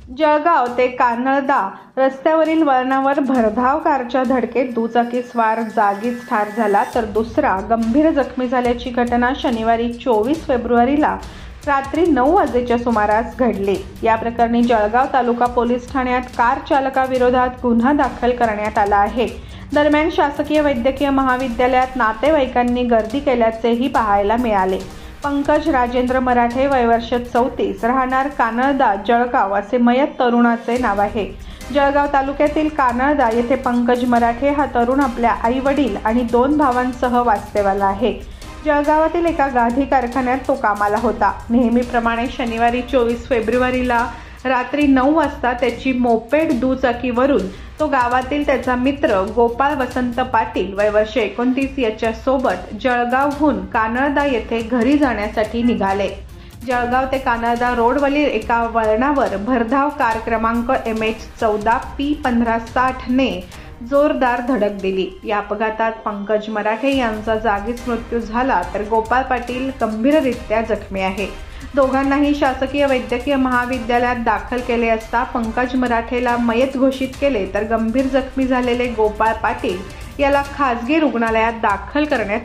जळगाव ते कानळदा रस्त्यावरील वळणावर भरधाव कारच्या धडकेत दुचाकीस्वार जागीच ठार झाला, तर दुसरा गंभीर जखमी झाल्याची घटना शनिवारी 24 फेब्रुवारीला रात्री 9 वाजेच्या सुमारास घडली। या प्रकरणी जळगाव तालुका पोलीस ठाण्यात कार चालकाविरोधात गुन्हा दाखल करण्यात आला आहे। दरम्यान शासकीय वैद्यकीय महाविद्यालयात नातेवाईकांनी गर्दी केल्याचेही पाहायला मिळाले। पंकज राजेंद्र मराठे, वय वर्ष 34, राहणार कानळदा, जळगाव असे मयत तरुणाचे नाव आहे। जळगाव तालुक्यातील कानळदा येथे पंकज मराठे हा तरुण आपल्या आई वडील आणि 2 भावांसह वास्तव्याला आहे। जळगावातील एका गादी कारखान्यात तो कामाला होता। नेहमीप्रमाणे शनिवारी 24 फेब्रुवारीला रात्री 9 वाजता त्याची मोपेड दुचाकीवरून तो गावातील त्याचा मित्र गोपाळ वसंत पाटील, वय वर्ष 29 याच्या सोबत जळगावहून कानळदा येथे घरी जाण्यासाठी निघाले। जळगाव ते कानळदा रोडवरील एका वळणावर भरधाव कार क्रमांक MH14 P1560 ने जोरदार धडक दिली। या अपघातात पंकज मराठे यांचा जागीच मृत्यू झाला, तर गोपाळ पाटील गंभीररित्या जखमी आहे। दोघांनाही शासकीय वैद्यकीय महाविद्यालयात दाखल केले असता पंकज मराठेला मयत घोषित केले, तर गंभीर जखमी झालेले गोपाळ पाटील याला खासगी रुग्णालयात दाखल करण्यात आले।